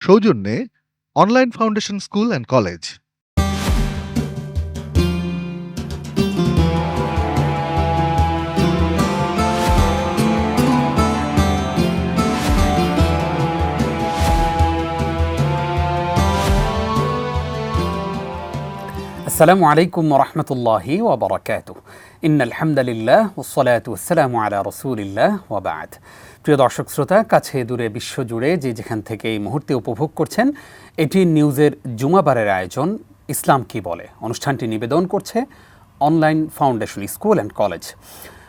সৌজন্যে online foundation school and college. আসসালামু আলাইকুম ওরহমতুল্লাহি ওবরাকাতুহ। ইন্নাল হামদুলিল্লাহ ওয়াসসালাতু ওয়াসসালামু আলা রাসূলিল্লাহ ওয়া বা'দ। প্রিয় দর্শক শ্রোতা, কাছে দূরে বিশ্বজুড়ে যে যেখান থেকে এই মুহূর্তে উপভোগ করছেন, এটি নিউজের জুমাবারের আয়োজন ইসলাম কি বলে অনুষ্ঠানটি নিবেদন করছে online foundation school and college.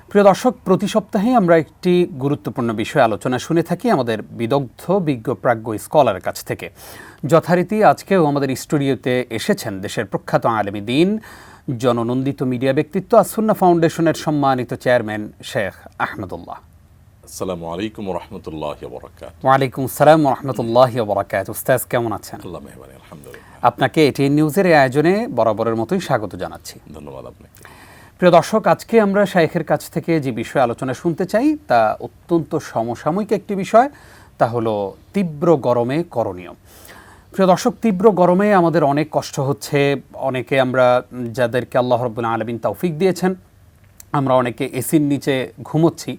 প্রিয় দর্শক, প্রতি সপ্তাহে আমরা একটি গুরুত্বপূর্ণ বিষয় আলোচনা শুনে থাকি আমাদের বিদগ্ধ বিজ্ঞ প্রাজ্ঞ স্কলারের কাছ থেকে। যথারীতি আজকেও আমাদের স্টুডিওতে এসেছেন দেশের প্রখ্যাত আলেমী দ্বীন, জননন্দিত মিডিয়া ব্যক্তিত্ব আসুন্নাহ ফাউন্ডেশনের সম্মানিত চেয়ারম্যান শেখ আহমদুল্লাহ। আসসালামু আলাইকুম ওরহমতুল্লাহি ওয়া বারাকাতুহু। ওয়ালাইকুম আসসালাম ওরহমতুল্লাহি ওয়া বারাকাতুহু। উস্তাদ কেমন আছেন? আল্লাহ মেহরবানি, আলহামদুলিল্লাহ। আপনাকে এটি নিউজের এই আয়োজনে বরাবরের মতোই স্বাগত জানাচ্ছি। ধন্যবাদ আপনাকে। প্রিয় দর্শক, আজকে আমরা শাইখের কাছ থেকে যে বিষয় আলোচনা শুনতে চাই তা অত্যন্ত সমসাময়িক একটি বিষয়, তা হলো তীব্র গরমে করণীয়। প্রিয় দর্শক, তীব্র গরমে আমাদের অনেক কষ্ট হচ্ছে। অনেকে আমরা যাদেরকে আল্লাহ রাব্বুল আলামিন তৌফিক দিয়েছেন, আমরা অনেকে এসির নিচে ঘুমোচ্ছি,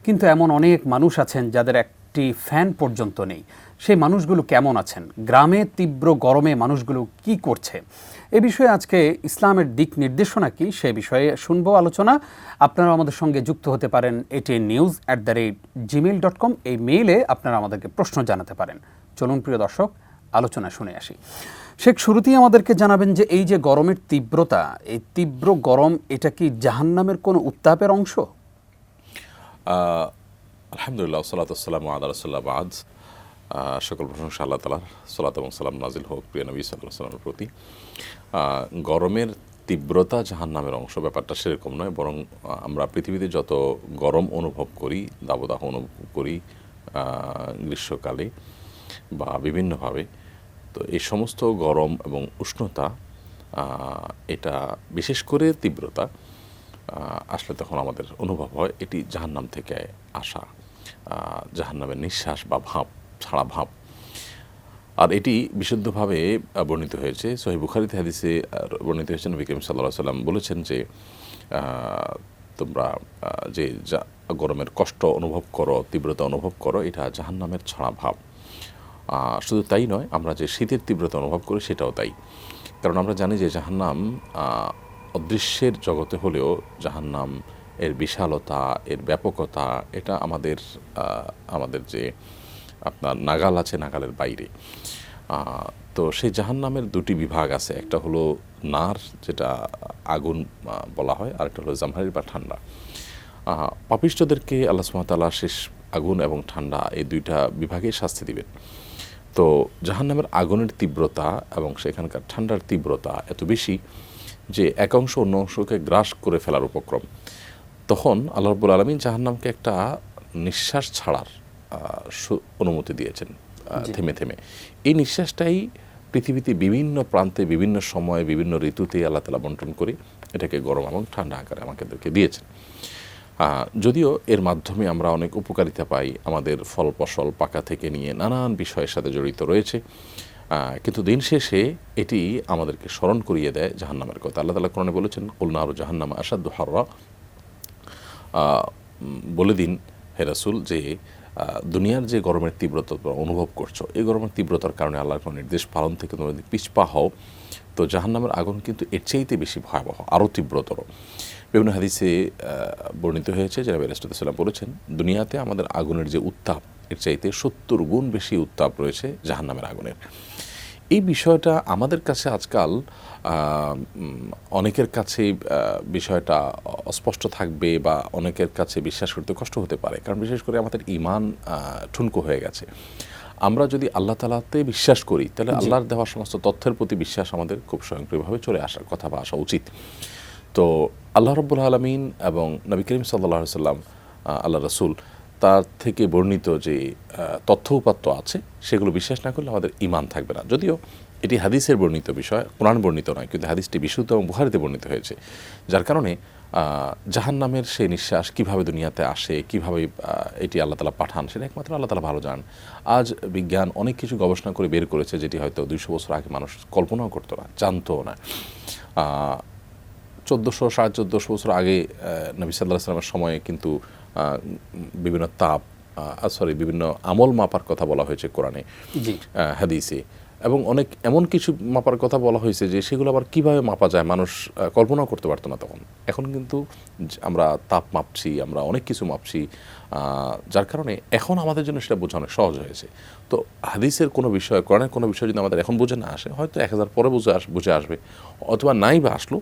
কিন্তু এমন অনেক মানুষ আছেন যাদের একটি ফ্যান পর্যন্ত নেই। সেই মানুষগুলো কেমন আছেন? গ্রামে তীব্র গরমে মানুষগুলো কি করছে? এ বিষয়ে আজকে ইসলামের দিক নির্দেশনা কি, সে বিষয়ে শুনবো আলোচনা। আপনারা আমাদের সঙ্গে যুক্ত হতে পারেন atnnews@gmail.com এই মেইলে আপনারা আমাদেরকে প্রশ্ন জানাতে পারেন। চলুন প্রিয় দর্শক, আলোচনা শুনে আসি। শেখ, শুরুতেই আমাদেরকে জানাবেন যে এই যে গরমের তীব্রতা, এই তীব্র গরম এটা কি জাহান্নামের কোনো উত্তাপের অংশ? আলহামদুলিল্লাহ, সালাতু ওয়াসসালামু আলা রাসূলিল্লাহ বা'দ। সকল প্রশংসা আল্লাহ তাআলার, সালাত এবং সালাম নাজিল হোক প্রিয় নবী সাল্লাল্লাহু আলাইহি ওয়াসাল্লামের প্রতি। গরমের তীব্রতা জাহান্নামের অংশ, ব্যাপারটা সেরকম নয়। বরং আমরা পৃথিবীতে যত গরম অনুভব করি, দাবদাহ অনুভব করি গ্রীষ্মকালে বা বিভিন্নভাবে, তো এই সমস্ত গরম এবং উষ্ণতা, এটা বিশেষ করে তীব্রতা আসলে তখন আমাদের অনুভব হয় এটি জাহান্নাম থেকে আসা, জাহান্নামের নিঃশ্বাস বা ভাব, ছাড়া ভাব। আর এটি বিশুদ্ধভাবে বর্ণিত হয়েছে সহিহ বুখারীতে, হাদিসে বর্ণিত হয়েছে। নবী করিম সাল্লাল্লাহু আলাইহি ওয়াসাল্লাম বলেছেন যে তোমরা যে গরমের কষ্ট অনুভব করো, তীব্রতা অনুভব করো, এটা জাহান্নামের ছাড়া ভাব। শুধু তাই নয়, আমরা যে শীতের তীব্রতা অনুভব করি সেটাও তাই। কারণ আমরা জানি যে জাহান্নাম অদৃশ্যের জগতে হলেও জাহান্নাম এর বিশালতা, এর ব্যাপকতা, এটা আমাদের যে আপনার নাগাল আছে, নাগালের বাইরে। তো সেই জাহান্নামের দুটি বিভাগ আছে, একটা হলো নার, যেটা আগুন বলা হয়, আর একটা হলো জামহারির বা ঠান্ডা। পাপিষ্ঠদেরকে আল্লাহ সুবহানাহু ওয়া তাআলা শেষ আগুন এবং ঠান্ডা এই দুইটা বিভাগে শাস্তি দিবেন। তো জাহান্নামের আগুনের তীব্রতা এবং সেখানকার ঠান্ডার তীব্রতা এত বেশি যে এক অংশ অন্য অংশকে গ্রাস করে ফেলার উপক্রম। তখন আল্লাহ রাব্বুল আলামিন জাহান্নামকে একটা নিঃশ্বাস ছাড়ার অনুমতি দিয়েছেন, থেমে থেমে। এই নিঃশ্বাসটাই পৃথিবীতে বিভিন্ন প্রান্তে, বিভিন্ন সময়ে, বিভিন্ন ঋতুতে আল্লাহ তাআলা বন্টন করে এটাকে গরম এবং ঠান্ডা আকারে আমাদেরকে দিয়েছেন। যদিও এর মাধ্যমে আমরা অনেক উপকারিতা পাই, আমাদের ফল ফসল পাকা থেকে নিয়ে নানান বিষয়ের সাথে জড়িত রয়েছে, কিন্তু দিন শেষে এটি আমাদেরকে স্মরণ করিয়ে দেয় জাহান্নামের কথা। আল্লাহ তাআলা কোরআনে বলেছেন, কুল নারু জাহান্নামা আশাদ্দু হাররা, বলে দিন হে রাসূল যে দুনিয়ার যে গরমের তীব্রতা অনুভব করছো, এই গরমের তীব্রতার কারণে আল্লাহর কোনো নির্দেশ পালন থেকে তোমরা যদি পিছপা হও, তো জাহান্নামের আগুন কিন্তু এর চাইতে বেশি ভয়াবহ, আরও তীব্রতর। বিভিন্ন হাদিসে বর্ণিত হয়েছে যে নবী রাসূলুল্লাহ সাল্লাল্লাহু আলাইহি ওয়াসাল্লাম বলেছেন, দুনিয়াতে আমাদের আগুনের যে উত্তাপ, এর চাইতে 70 গুণ বেশি উত্তাপ রয়েছে জাহান্নামের আগুনের। এই বিষয়টা আমাদের কাছে আজকাল অনেকের কাছে বিষয়টা অস্পষ্ট থাকবে বা অনেকের কাছে বিশ্বাস করতে কষ্ট হতে পারে, কারণ বিশেষ করে আমাদের ঈমান ঠুনকো হয়ে গেছে। আমরা যদি আল্লাহ তাআলাতে বিশ্বাস করি, তাহলে আল্লাহর দেওয়া সমস্ত তথ্যের প্রতি বিশ্বাস আমাদের খুব স্বয়ংক্রিয়ভাবে চলে আসার কথা বা আসা উচিত। তো আল্লাহ রাব্বুল আলামিন এবং নবী করিম সাল্লাল্লাহু আলাইহি ওয়াসাল্লাম, আল্লাহ রাসূল, তার থেকে বর্ণিত যে তথ্য উপাত্ত আছে সেগুলো বিশ্বাস না করলে আমাদের ঈমান থাকবে না। যদিও এটি হাদিসের বর্ণিত বিষয়, কোরআন বর্ণিত নয়, কিন্তু হাদিসটি বিশুদ্ধ এবং বুখারীতে বর্ণিত হয়েছে, যার কারণে জাহান্নামের সেই নিঃশ্বাস কীভাবে দুনিয়াতে আসে, কীভাবে এটি আল্লাহ তাআলা পাঠান, সেটা একমাত্র আল্লাহ তাআলা ভালো জানেন। আজ বিজ্ঞান অনেক কিছু গবেষণা করে বের করেছে যেটি হয়তো 200 বছর আগে মানুষ কল্পনাও করতো না, জানতও না। 1400-1450 বছর আগে নবী সাল্লাল্লাহু আলাইহি ওয়াসাল্লামের সময়ে কিন্তু বিভিন্ন বিভিন্ন আমল মাপার কথা বলা হয়েছে কোরআনে, হাদিসে, এবং অনেক এমন কিছু মাপার কথা বলা হয়েছে যে সেগুলো আবার কীভাবে মাপা যায় মানুষ কল্পনাও করতে পারতো না তখন। এখন কিন্তু আমরা তাপ মাপছি, আমরা অনেক কিছু মাপছি, যার কারণে এখন আমাদের জন্য সেটা বোঝা অনেক সহজ হয়েছে। তো হাদিসের কোনো বিষয়, কোরআনের কোনো বিষয় যদি আমাদের এখন বুঝে না আসে, হয়তো 1000 পরে বুঝে আসবে, অথবা নাই বা আসলো,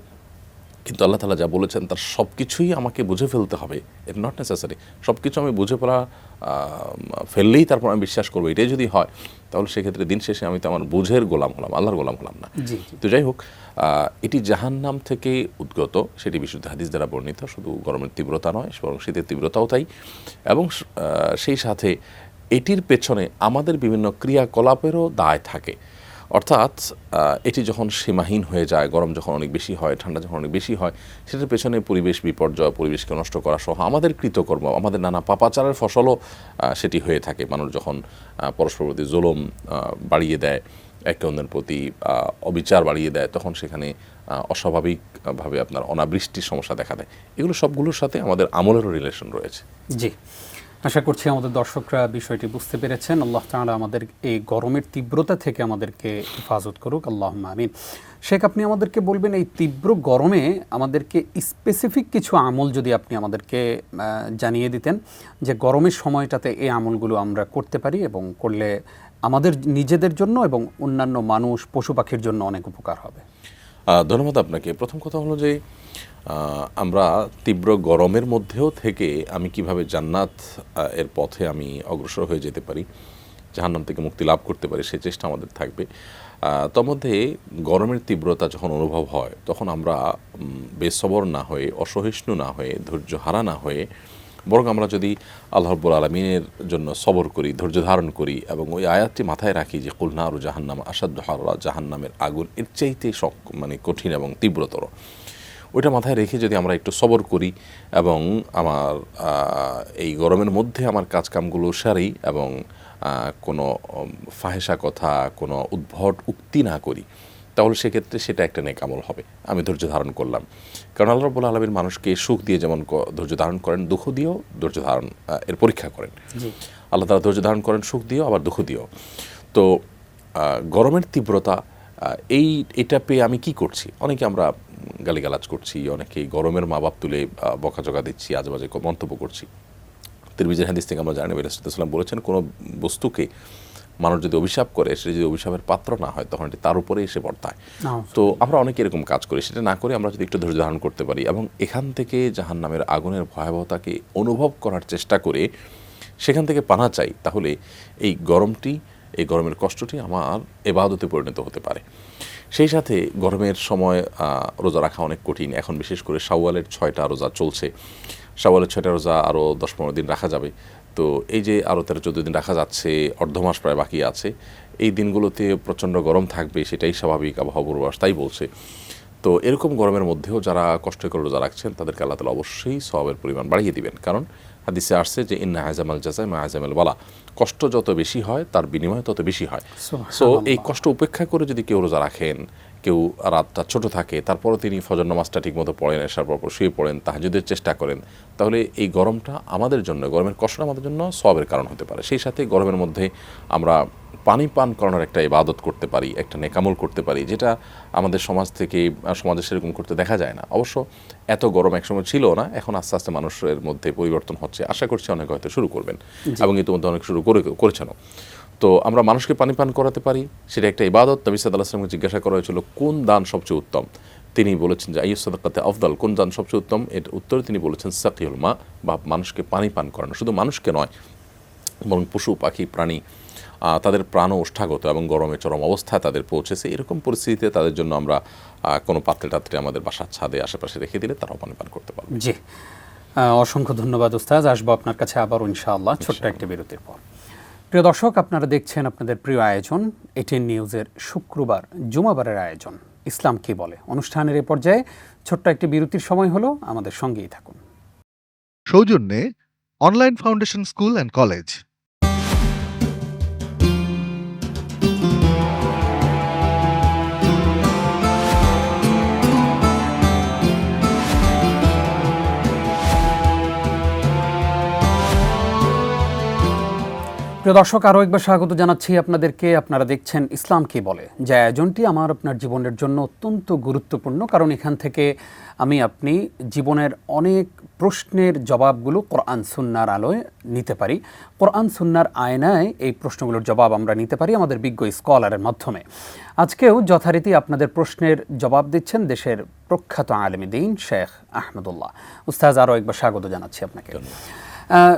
কিন্তু আল্লাহ তাআলা যা বলেছেন তার সব কিছুই আমাকে বুঝে ফেলতে হবে, ইট নট নেসেসারি সব কিছু আমি বুঝে ফেললেই তারপর আমি বিশ্বাস করবো, এটাই যদি হয় তাহলে সেক্ষেত্রে দিন শেষে আমি তো আমার বুঝের গোলাম হলাম, আল্লাহর গোলাম হলাম না। তো যাই হোক, এটি জাহান্নাম থেকে উদ্গত, সেটি বিশুদ্ধ হাদিস দ্বারা বর্ণিত। শুধু গরমের তীব্রতা নয়, বরং শীতের তীব্রতাও তাই, এবং সেই সাথে এটির পেছনে আমাদের বিভিন্ন ক্রিয়াকলাপেরও দায় থাকে। অর্থাৎ এটি যখন সীমাহীন হয়ে যায়, গরম যখন অনেক বেশি হয়, ঠান্ডা যখন অনেক বেশি হয়, সেটার পেছনে পরিবেশ বিপর্যয়, পরিবেশকে নষ্ট করা সহ আমাদের কৃতকর্ম, আমাদের নানা পাপাচারের ফসলও সেটি হয়ে থাকে। মানুষ যখন পরস্পর প্রতি জুলুম বাড়িয়ে দেয়, একে অন্যের প্রতি অবিচার বাড়িয়ে দেয়, তখন সেখানে অস্বাভাবিকভাবে আপনার অনাবৃষ্টির সমস্যা দেখা দেয়। এগুলো সবগুলোর সাথে আমাদের আমলেরও রিলেশন রয়েছে। জি, আশা করছি আমাদের দর্শকরা বিষয়টি বুঝতে পেরেছেন। আল্লাহ তাআলা আমাদের এই গরমের তীব্রতা থেকে আমাদেরকে হেফাজত করুক, আল্লাহুম্মা আমিন। শেখ, আপনি আমাদেরকে বলবেন এই তীব্র গরমে আমাদেরকে স্পেসিফিক কিছু আমল যদি আপনি আমাদেরকে জানিয়ে দিতেন, যে গরমের সময়টাতে এই আমলগুলো আমরা করতে পারি এবং করলে আমাদের নিজেদের জন্য এবং অন্যান্য মানুষ, পশু পাখির জন্য অনেক উপকার হবে। ধন্যবাদ আপনাকে। প্রথম কথা হলো যে আমরা তীব্র গরমের মধ্যেও থেকে আমি কিভাবে জান্নাত এর পথে আমি অগ্রসর হয়ে যেতে পারি, জাহান্নাম থেকে মুক্তি লাভ করতে পারি, সেই চেষ্টা আমাদের থাকবে। তার মধ্যে গরমের তীব্রতা যখন অনুভব হয় তখন আমরা বেসবর না হয়ে, অসহিষ্ণু না হয়ে, ধৈর্য হারা না হয়ে, বরং আমরা যদি আল্লাহ রাব্বুল আলামিনের জন্য সবর করি, ধৈর্য ধারণ করি, এবং ওই আয়াতটি মাথায় রাখি যে কুল নারু জাহান্নাম আসাদ্দু হাররা, জাহান্নামের আগুন এর চাইতে কঠিন এবং তীব্রতর, ওইটা মাথায় রেখে যদি আমরা একটু সবর করি এবং আমার এই গরমের মধ্যে আমার কাজকামগুলো সারি এবং কোনো ফাহেসা কথা, কোনো উদ্ভট উক্তি না করি, তাহলে সেক্ষেত্রে সেটা একটা নেক আমল হবে। আমি ধৈর্য ধারণ করলাম, কারণ আল্লাহ রাব্বুল আলামিন মানুষকে সুখ দিয়ে যেমন ধৈর্য ধারণ করেন, দুঃখ দিয়েও ধৈর্য ধারণ এর পরীক্ষা করেন। আল্লাহ তাআলা ধৈর্য ধারণ করেন সুখ দিয়েও, আবার দুঃখ দিয়েও। তো গরমের তীব্রতা এটা পেয়ে আমি কি করছি? অনেকে আমরা গালিগালাজ করছি, অনেকেই গরমের মা বাপ তুলে বকাঝকা দিচ্ছি, আজেবাজে মন্তব্য করছি। তিরমিজির হাদিস থেকে আমরা জানি নবী রাসূলুল্লাহ সাল্লাল্লাহু আলাইহি ওয়াসাল্লাম বলেছেন, কোনো বস্তুকে মানুষ যদি অভিশাপ করে, সে যদি অভিশাপের পাত্র না হয়, তখন এটি তার উপরে এসে বর্তায়। তো আমরা অনেকে এরকম কাজ করি, সেটা না করে আমরা যদি একটু ধৈর্য ধারণ করতে পারি এবং এখান থেকে জাহান্নামের আগুনের ভয়াবহতাকে অনুভব করার চেষ্টা করে সেখান থেকে পানা চাই, তাহলে এই গরমের কষ্টটি আমার ইবাদতে পরিণত হতে পারে। সেই সাথে গরমের সময় রোজা রাখা অনেক কঠিন। এখন বিশেষ করে শাওয়ালের 6টা রোজা চলছে, শাওয়ালের 6টা রোজা আরও 10-15 দিন রাখা যাবে। তো এই যে আরও 13-14 দিন রাখা যাচ্ছে, অর্ধমাস প্রায় বাকি আছে, এই দিনগুলোতে প্রচণ্ড গরম থাকবে, সেটাই স্বাভাবিক, আবহাওয়া পূর্বাভাস তাই বলছে। তো এরকম গরমের মধ্যেও যারা কষ্ট করে রোজা রাখছেন তাদেরকে আল্লাহ তাআলা অবশ্যই সওয়াবের পরিমাণ বাড়িয়ে দিবেন, কারণ হাদিসে আসছে যে ইন্না আযামাল জাযাই মা আযামিল বালা, কষ্ট যত বেশি হয় তার বিনিময় তত বেশি হয়। সো এই কষ্ট উপেক্ষা করে যদি কেউ রোজা রাখেন, কেউ রাতটা ছোট থাকে, তারপরে তিনি ফজর নামাজটা ঠিকমতো পড়েন, এশার পর শুয়ে পড়েন, তাহাজ্জুদের চেষ্টা করেন, তাহলে এই গরমটা আমাদের জন্য, গরমের কষ্টটা আমাদের জন্য সওয়াবের কারণ হতে পারে। সেই সাথে গরমের মধ্যে আমরা পানি পান করানোর একটা ইবাদত করতে পারি, একটা নেকামল করতে পারি, যেটা আমাদের সমাজে সেরকম করতে দেখা যায় না। অবশ্য এত গরম একসময় ছিল না, এখন আস্তে আস্তে মানুষের মধ্যে পরিবর্তন হচ্ছে, আশা করছি অনেক হয়তো শুরু করবেন এবং ইতিমধ্যে অনেক শুরু করেছেনও। তো আমরা মানুষকে পানি পান করাতে পারি, সেটা একটা ইবাদত। নবী সাল্লাল্লাহু আলাইহি ওয়াসাল্লামকে জিজ্ঞাসা করা হয়েছিল কোন দান সবচেয়ে উত্তম, তিনি বলেছেন যে আইয়ুস সাদাকাতে আফদাল, কোন দান সবচেয়ে উত্তম, এর উত্তরে তিনি বলেছেন সাকিউল মা, বা মানুষকে পানি পান করানো। শুধু মানুষকে নয়, বরং পশু পাখি প্রাণী, তাদের প্রাণ ওষ্ঠাগত এবং গরমে চরম অবস্থায় তাদের পৌঁছেছে, এরকম পরিস্থিতিতে তাদের জন্য আমরা কোনো পাত্রে টাত্রে আমাদের বাসার ছাদে আশেপাশে রেখে দিলে তারাও পানি পান করতে পারবে। জি, অসংখ্য ধন্যবাদ উস্তাজ। আসবো আপনার কাছে আবারও ইনশাআল্লাহ ছোট্ট একটি বিরতির পর। প্রিয় দর্শক, আপনারা দেখছেন আপনাদের প্রিয় আয়োজন এটিএন নিউজের শুক্রবার জুমাবারের আয়োজন ইসলাম কি বলে। অনুষ্ঠানের এ পর্যায়ে ছোট্ট একটি বিরতির সময় হলো, আমাদের সঙ্গেই থাকুন। সৌজন্যে online foundation school and college. প্রিয় দর্শক, আরও একবার স্বাগত জানাচ্ছি আপনাদেরকে। আপনারা দেখছেন ইসলাম কি বলে, যে আয়োজনটি আমার আপনার জীবনের জন্য অত্যন্ত গুরুত্বপূর্ণ, কারণ এখান থেকে আপনি জীবনের অনেক প্রশ্নের জবাবগুলো কোরআন সুন্নাহর আলোয় নিতে পারি। কোরআন সুন্নাহর আয়নায় এই প্রশ্নগুলোর জবাব আমরা নিতে পারি আমাদের বিজ্ঞ স্কলারের মাধ্যমে। আজকেও যথারীতি আপনাদের প্রশ্নের জবাব দিচ্ছেন দেশের প্রখ্যাত আলেম দ্বীন শেখ আহমদুল্লাহ। উস্তাজ, আরও একবার স্বাগত জানাচ্ছি আপনাকে।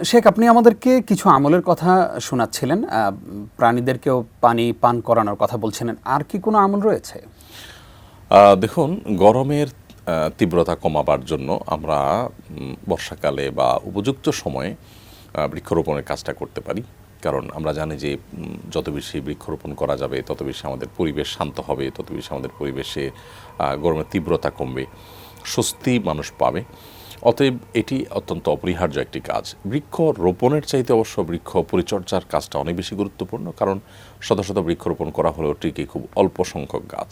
শেখ, আপনি আমাদেরকে কিছু আমলের কথা শোনাচ্ছিলেন, প্রাণীদেরকেও পানি পান করানোর কথা বলছিলেন। আর কি কোনো আমল রয়েছে? দেখুন, গরমের তীব্রতা কমাবার জন্য আমরা বর্ষাকালে বা উপযুক্ত সময়ে বৃক্ষরোপণের কাজটা করতে পারি। কারণ আমরা জানি যে যত বেশি বৃক্ষরোপণ করা যাবে তত বেশি আমাদের পরিবেশ শান্ত হবে, তত বেশি আমাদের পরিবেশে গরমের তীব্রতা কমবে, স্বস্তি মানুষ পাবে। অতএব এটি অত্যন্ত অপরিহার্য একটি কাজ। বৃক্ষ রোপণের চাইতে অবশ্য বৃক্ষ পরিচর্যার কাজটা অনেক বেশি গুরুত্বপূর্ণ, কারণ শত শত বৃক্ষরোপণ করা হলেও টিকে খুব অল্প সংখ্যক গাছ।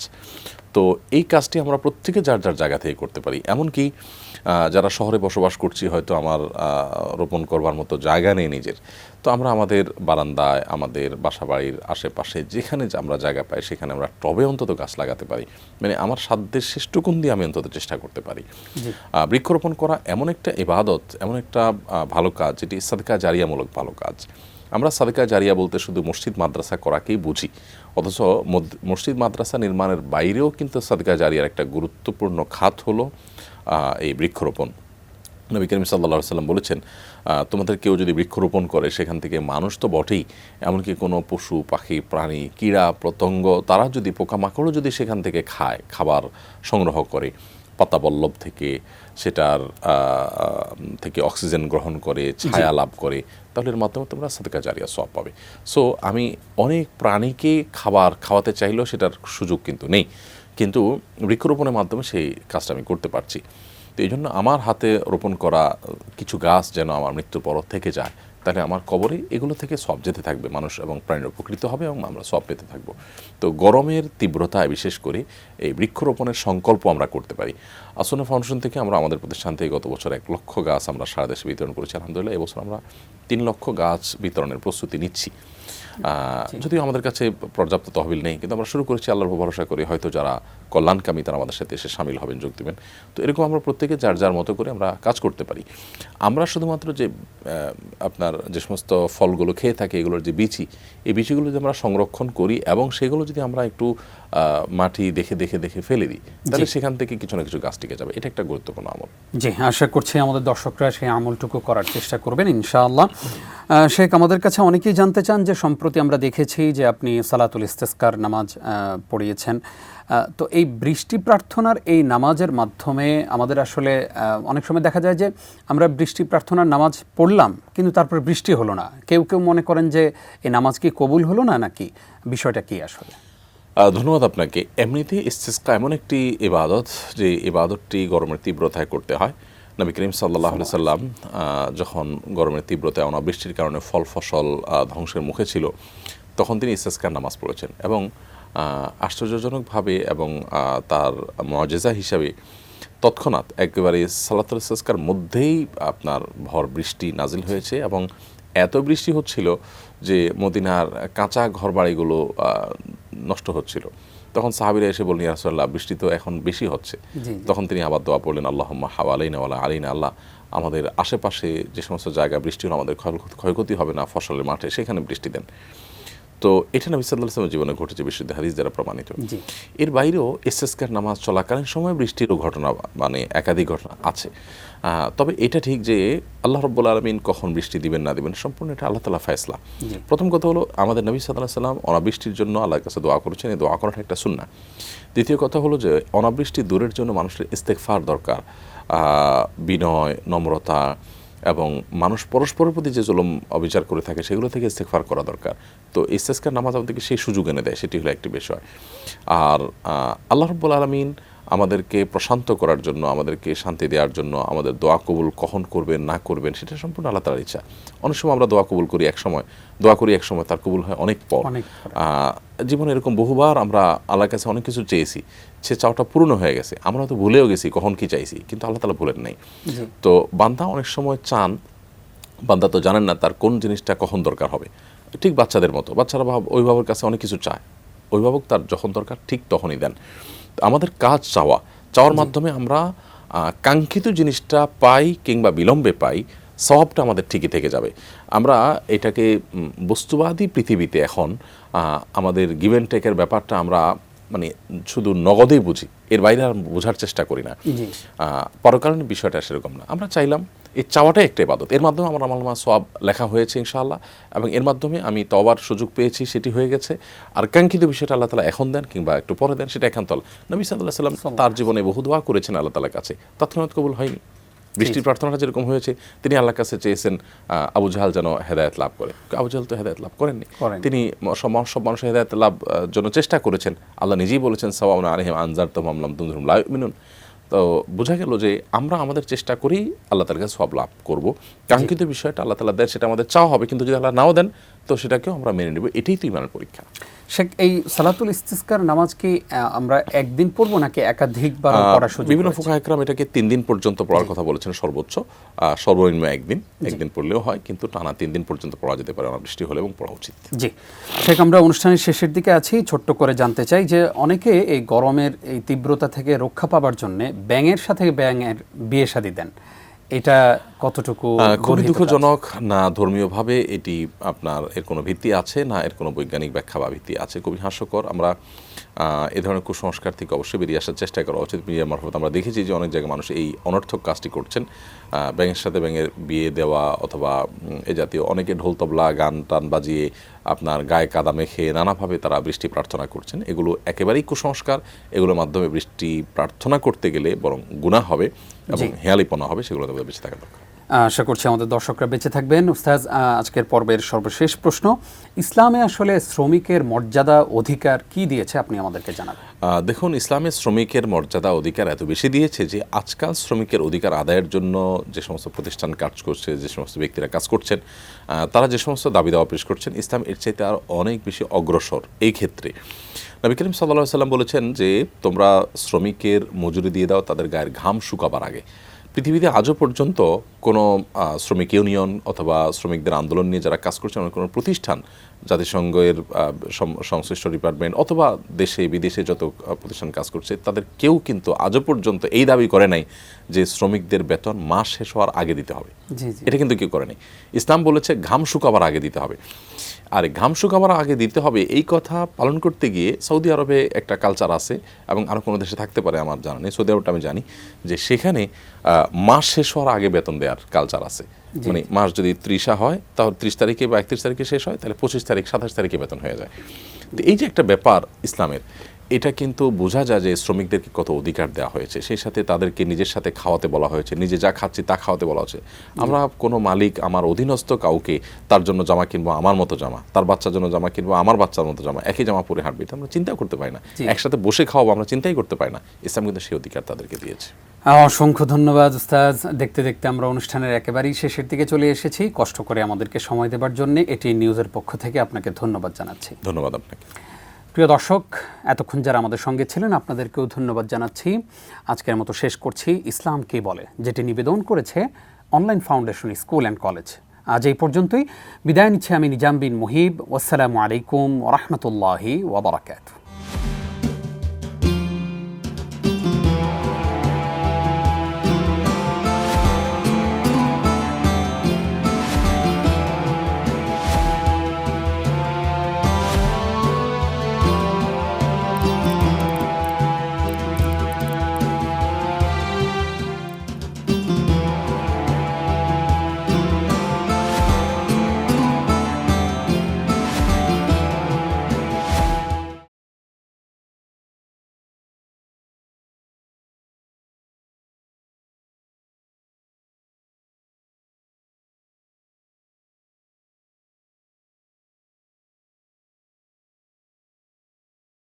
তো এই কাজটি আমরা প্রত্যেকে যার যার জায়গা থেকে করতে পারি। এমনকি যারা শহরে বসবাস করছি, হয়তো আমার রোপণ করবার মতো জায়গা নেই নিজের, তো আমরা আমাদের বারান্দায়, আমাদের বাসাবাড়ির আশেপাশে যেখানে আমরা জায়গা পাই সেখানে আমরা টবে অন্তত গাছ লাগাতে পারি। মানে আমার সাধ্যের শেষটুকুন দিয়ে আমি অন্তত চেষ্টা করতে পারি। বৃক্ষরোপণ করা এমন একটা ইবাদত, এমন একটা ভালো কাজ, যেটি সাদকা জারিয়ামূলক ভালো কাজ। আমরা সাদকা জারিয়া বলতে শুধু মসজিদ মাদ্রাসা করাকেই বুঝি, অথচ মসজিদ মাদ্রাসা নির্মাণের বাইরেও কিন্তু সাদকা জারিয়ার একটা গুরুত্বপূর্ণ খাত হলো এই বৃক্ষরোপণ। নবী করিম সাল্লাল্লাহু আলাইহি ওয়াসাল্লাম বলেছেন, তোমাদের কেউ যদি বৃক্ষরোপণ করে সেখান থেকে মানুষ তো বটেই, এমনকি কোনো পশু পাখি প্রাণী কীড়া পতঙ্গ তারা যদি, পোকামাকড়ও যদি সেখান থেকে খায়, খাবার সংগ্রহ করে, পাতাবল্লভ থেকে সেটার থেকে অক্সিজেন গ্রহণ করে, ছায়া লাভ করে, তাহলে এর মাধ্যমে তোমরা সাদকা জারিয়া সওয়াব পাবে। সো আমি অনেক প্রাণীকে খাওয়াতে চাইলেও সেটার সুযোগ কিন্তু নেই, কিন্তু বৃক্ষরোপণের মাধ্যমে সেই কাজটা আমি করতে পারছি। তো এই জন্য আমার হাতে রোপণ করা কিছু গাছ যেন আমার মৃত্যুর পর থেকে যায়, তাহলে আমার কবরে এগুলো থেকে সব যেতে থাকবে, মানুষ এবং প্রাণীর উপকৃত হবে এবং আমরা সব পেতে থাকবো। তো গরমের তীব্রতায় বিশেষ করে এই বৃক্ষরোপণের সংকল্প আমরা করতে পারি। আসনা ফাউন্ডেশন থেকে আমরা আমাদের প্রতিষ্ঠান থেকে গত বছর 1 লক্ষ গাছ আমরা সারা দেশে বিতরণ করেছি। আলহামদুলিল্লাহ এবছর আমরা 3 লক্ষ গাছ বিতরণের প্রস্তুতি নিচ্ছি। যদিও আমাদের কাছে পর্যাপ্ত তহবিল নেই, কিন্তু আমরা শুরু করেছি আল্লাহর উপর ভরসা করে। হয়তো যারা কল্যাণকামী তারা আমাদের সাথে এসে সামিল হবেন, যোগ দেবেন। তো এরকম আমরা প্রত্যেকে যার যার মতো করে আমরা কাজ করতে পারি। আমরা শুধুমাত্র যে আপনার যে সমস্ত ফলগুলো খেয়ে থাকি, এগুলোর যে বিচি, এই বিচিগুলো যদি আমরা সংরক্ষণ করি এবং সেগুলো যদি আমরা একটু মাটি দেখে দেখে দেখে ফেলে দিই, তাহলে সেখান থেকে কিছু না কিছু গাছ টিকে যাবে। এটা একটা গুরুত্বপূর্ণ আমল। জি, আশা করছি আমাদের দর্শকরা সেই আমলটুকু করার চেষ্টা করবেন ইনশাআল্লাহ। শেখ, আমাদের কাছে অনেকেই জানতে চান যে সম্প্রতি আমরা দেখেছি যে আপনি সালাতুল ইস্তেসকার নামাজ পড়িয়েছেন। তো এই বৃষ্টি প্রার্থনার এই নামাজের মাধ্যমে আমাদের আসলে অনেক সময় দেখা যায় যে আমরা বৃষ্টি প্রার্থনার নামাজ পড়লাম, কিন্তু তারপরে বৃষ্টি হলো না। কেউ কেউ মনে করেন যে এই নামাজ কি কবুল হলো না, নাকি বিষয়টা কি আসলে? ধন্যবাদ আপনাকে। এমনিতে ইস্তিসকা এমন একটি ইবাদত যে ইবাদতটি গরমের তীব্রতায় করতে হয়। নবী করিম সাল্লাল্লাহু আলাইহি সাল্লাম যখন গরমের তীব্রতায় অনাবৃষ্টির কারণে ফল ফসল ধ্বংসের মুখে ছিল, তখন তিনি ইস্তিসকার নামাজ পড়েছেন এবং আশ্চর্যজনকভাবে এবং তার মুআজিজা হিসাবে তৎক্ষণাৎ একেবারে সালাতুল ইস্তিসকার মধ্যেই আপনার ভর বৃষ্টি নাজিল হয়েছে এবং এত বৃষ্টি হচ্ছিল যে মদিনার কাঁচা ঘরবাড়িগুলো নষ্ট হচ্ছিল। তখন সাহাবীরা এসে বললেন, ইয়া রাসূলুল্লাহ, বৃষ্টি তো এখন বেশি হচ্ছে। তখন তিনি আবার দোয়া পড়লেন, আল্লাহুম্মা হাওয়ালাইনা ওয়ালা আলাইনা, আল্লাহ আমাদের আশেপাশে যে সমস্ত জায়গা বৃষ্টি হলো আমাদের ক্ষয়ক্ষতি হবে না, ফসলের মাঠে সেখানে বৃষ্টি দেন। তো এটা নবী সাল্লাল্লাহু আলাইহি ওয়াসাল্লামের জীবনে ঘটেছে, বিশুদ্ধ হাদিস দ্বারা প্রমাণিত। জি। এর বাইরেও ইস্তেসকার নামাজ চলাকালীন সময় বৃষ্টিরও ঘটনা, মানে একাধিক ঘটনা আছে। তবে এটা ঠিক যে আল্লাহ রাব্বুল আলামিন কখন বৃষ্টি দিবেন না দিবেন সম্পূর্ণ এটা আল্লাহ তাআলা ফয়সালা। প্রথম কথা হলো আমাদের নবী সাল্লাল্লাহু আলাইহি ওয়াসাল্লাম অনাবৃষ্টির জন্য আল্লাহর কাছে দোয়া করেছেন, এই দোয়া করাটা একটা সুন্নাহ। দ্বিতীয় কথা হলো যে অনাবৃষ্টি দূরের জন্য মানুষের ইস্তেগফার দরকার, বিনয়, নম্রতা এবং মানুষ পরস্পরের প্রতি যে জুলুম অবিচার করে থাকে সেগুলো থেকে ইস্তেগফার করা দরকার। তো ইস্তেসকার নামাজ আমাদেরকে সেই সুযোগ এনে দেয়, সেটি হলো একটি বিষয়। আর আল্লাহ রাব্বুল আলামিন আমাদেরকে প্রশান্ত করার জন্য, আমাদেরকে শান্তি দেওয়ার জন্য আমাদের দোয়া কবুল কখন করবেন না করবেন সেটা সম্পূর্ণ আল্লাহ তাআলার ইচ্ছা। অনেক সময় আমরা দোয়া কবুল করি এক সময়, তার কবুল হয় অনেক পর। জীবনে এরকম বহুবার আমরা আল্লাহর কাছে অনেক কিছু চেয়েছি, সে চাওয়াটা পূর্ণ হয়ে গেছে, আমরা তো ভুলেও গেছি কখন কি চাইছি, কিন্তু আল্লাহ তাআলা ভুলেন নাই। তো বান্দা অনেক সময় চান, বান্দা তো জানেন না তার কোন জিনিসটা কখন দরকার হবে। ঠিক বাচ্চাদের মতো, বাচ্চারা অভিভাবকের কাছে অনেক কিছু চায়, অভিভাবক তার যখন দরকার ঠিক তখনই দেন। তো আমাদের কাজ চাওয়ার মাধ্যমে আমরা কাঙ্ক্ষিত জিনিসটা পাই কিংবা বিলম্বে পাই, সওয়াবটা আমাদের ঠিকই থেকে যাবে। আমরা এটাকে বস্তুবাদী পৃথিবীতে এখন আমাদের গিভ অ্যান্ড টেকের ব্যাপারটা আমরা মানে শুধু নগদেই বুঝি, এর বাইরে আর বোঝার চেষ্টা করি না। পরকালীন বিষয়টা সেরকম না। আমরা চাইলাম, এই চাওয়াটাই একটা ইবাদত, এর মাধ্যমে আমার আমলনামা সওয়াব লেখা হয়েছে ইনশাআল্লাহ, এবং এর মাধ্যমে আমি তওবার সুযোগ পেয়েছি, সেটি হয়ে গেছে। আর কাঙ্ক্ষিত বিষয়টা আল্লাহ তাআলা এখন দেন কিংবা একটু পরে দেন, সেটা একান্ত আল্লাহ। নবী সাল্লাল্লাহু আলাইহি ওয়াসাল্লাম তার জীবনে বহু দোয়া করেছেন আল্লাহ তাআলার কাছে, তৎক্ষণাৎ কবুল হয়নি। বৃষ্টির প্রার্থনাটা যেরকম হয়েছে, তিনি আল্লাহর কাছে চেয়েছেন আবু জাহাল যেন হেদায়েত লাভ করে, আবু জাহাল তো হেদায়েত লাভ করেননি। তিনি সব মানুষের হেদায়েত লাভ জন্য চেষ্টা করেছেন, আল্লাহ নিজেই বলেছেন সাওয়াউন আলাইহিম আনজারতুহুম আম লাম তুনজিরহুম লা ইউমিনুন। তো বোঝা গেল যে আমরা আমাদের চেষ্টা করেই আল্লাহ তাআলার কাছে সওয়াব লাভ করব। কাঙ্ক্ষিত বিষয়টা আল্লাহ তাআলা দেন, সেটা আমাদের চাওয়া হবে, কিন্তু যদি আল্লাহ নাও দেন তো সেটাকেও আমরা মেনে নেব। এটাই তো ঈমানের পরীক্ষা। শেখ, এই সালাতুল ইস্তিসকার নামাজ কি আমরা একদিন পড়বো নাকি একাধিকবার পড়ার সুযোগ? বিভিন্ন ফুকাহা ইকরাম এটাকে 3 দিন পর্যন্ত পড়ার কথা বলেছেন সর্বোচ্চ, সর্বনিম্ন একদিন পড়লেও হয়, কিন্তু টানা 3 দিন পর্যন্ত পড়া যেতে পারে অনাবৃষ্টি হলে, এবং পড়া উচিত। জি শেখ, আমরা অনুষ্ঠানের শেষের দিকে আছি, ছোট্ট করে জানতে চাই যে অনেকে এই গরমের এই তীব্রতা থেকে রক্ষা পাবার জন্য ব্যাঙের সাথে ব্যাঙের বিয়ে শাদী দেন, এটা কতটুকু খুবই দুঃখজনক? না ধর্মীয়ভাবে এটি আপনার এর কোনো ভিত্তি আছে, না এর কোনো বৈজ্ঞানিক ব্যাখ্যা বা ভিত্তি আছে, খুবই হাস্যকর। আমরা এ ধরনের কুসংস্কার থেকে অবশ্যই বেরিয়ে আসার চেষ্টা করা উচিত। মিডিয়ার মারফত আমরা দেখেছি যে অনেক জায়গায় মানুষ এই অনর্থক কাজটি করছেন, ব্যাঙের সাথে ব্যাঙের বিয়ে দেওয়া অথবা এ জাতীয়, অনেকে ঢোল তবলা গান টান বাজিয়ে আপনার গায়ে কাদা মেখে নানাভাবে তারা বৃষ্টি প্রার্থনা করছেন। এগুলো একেবারেই কুসংস্কার। এগুলোর মাধ্যমে বৃষ্টি প্রার্থনা করতে গেলে বরং গুনাহ হবে এবং হেয়ালিপনা হবে, সেগুলো আমাদের বেঁচে থাকা দরকার। আশা করছি আমাদের দর্শকরা বেঁচে থাকবেন। উস্তাজ, আজকের পর্বের সর্বশেষ প্রশ্ন, ইসলামে আসলে শ্রমিকের মর্যাদা অধিকার কি দিয়েছে আপনি আমাদেরকে জানাবেন? দেখুন, ইসলামে শ্রমিকের মর্যাদা অধিকার এত বেশি দিয়েছে যে আজকাল শ্রমিকের অধিকার আদায়ের জন্য যে সমস্ত প্রতিষ্ঠান কাজ করছে, যে সমস্ত ব্যক্তিরা কাজ করছেন, তারা যে সমস্ত দাবি দাওয়া পেশ করছেন, ইসলাম এর চাইতে আর অনেক বেশি অগ্রসর এই ক্ষেত্রে। নবী করিম সাল্লাল্লাহু আলাইহি ওয়াসাল্লাম বলেছেন যে তোমরা শ্রমিকের মজুরি দিয়ে দাও তাদের গায়ের ঘাম শুকাবার আগে। পৃথিবীতে আজও পর্যন্ত কোনো শ্রমিক ইউনিয়ন অথবা শ্রমিকদের আন্দোলন নিয়ে যারা কাজ করছেন, কোনো প্রতিষ্ঠান, জাতিসংঘের সংশ্লিষ্ট ডিপার্টমেন্ট অথবা দেশে বিদেশে যত প্রতিষ্ঠান কাজ করছে, তাদের কেউ কিন্তু আজও পর্যন্ত এই দাবি করে নাই যে শ্রমিকদের বেতন মাস শেষ হওয়ার আগে দিতে হবে। এটা কিন্তু কেউ করে নাই। ইসলাম বলেছে ঘাম শুকাবার আগে দিতে হবে। আর ঘাম শুকাবার আগে দিতে হবে এই কথা পালন করতে গিয়ে সৌদি আরবে একটা কালচার আছে, এবং আরও কোনো দেশে থাকতে পারে আমার জানা নেই, সৌদি আরবটা আমি জানি যে সেখানে মাস শেষ হওয়ার আগে বেতন দেওয়ার কালচার আছে। মানে মাস যদি 30 হয় তাহলে 30 তারিখে বা 31 তারিখে শেষ হয়, তাহলে 25 তারিখ 27 তারিখে বেতন হয়ে যায়। তো এই যে একটা ব্যাপার ইসলামের, এটা কিন্তু বোঝা যায় যে শ্রমিকদেরকে কত অধিকার দেওয়া হয়েছে। সেই সাথে তাদেরকে নিজের সাথে খাওয়াতে বলা হয়েছে, নিজে যা খাচ্ছি তা খাওয়াতে বলা হয়েছে। আমরা কোনো মালিক আমার অধীনস্থ কাউকে তার জন্য জামা কিনবো আমার মতো জামা, তার বাচ্চার জন্য জামা কিনবো আমার বাচ্চার মতো জামা, একই জামা পরে হাঁটবে, এটা আমরা চিন্তা করতে পারি না। একসাথে বসে খাওয়াবো আমরা চিন্তাই করতে পারি না। ইসলাম কিন্তু সেই অধিকার তাদেরকে দিয়েছে। অসংখ্য ধন্যবাদ উস্তাদ। দেখতে দেখতে আমরা অনুষ্ঠানের একেবারেই শেষের দিকে চলে এসেছি। কষ্ট করে আমাদেরকে সময় দেওয়ার জন্য এটি নিউজের পক্ষ থেকে আপনাকে ধন্যবাদ জানাচ্ছি। ধন্যবাদ আপনাকে। প্রিয় দর্শক, এতক্ষণ যারা আমাদের সঙ্গে ছিলেন আপনাদেরকেও ধন্যবাদ জানাচ্ছি। আজকের মতো শেষ করছি ইসলাম কি বলে, যেটি নিবেদন করেছে online foundation school and college. আজ এই পর্যন্তই বিদায় নিচ্ছি আমি নিজাম বিন মুহিব। আসসালামু আলাইকুম ওয়া রাহমাতুল্লাহি ওয়া বারাকাতুহু।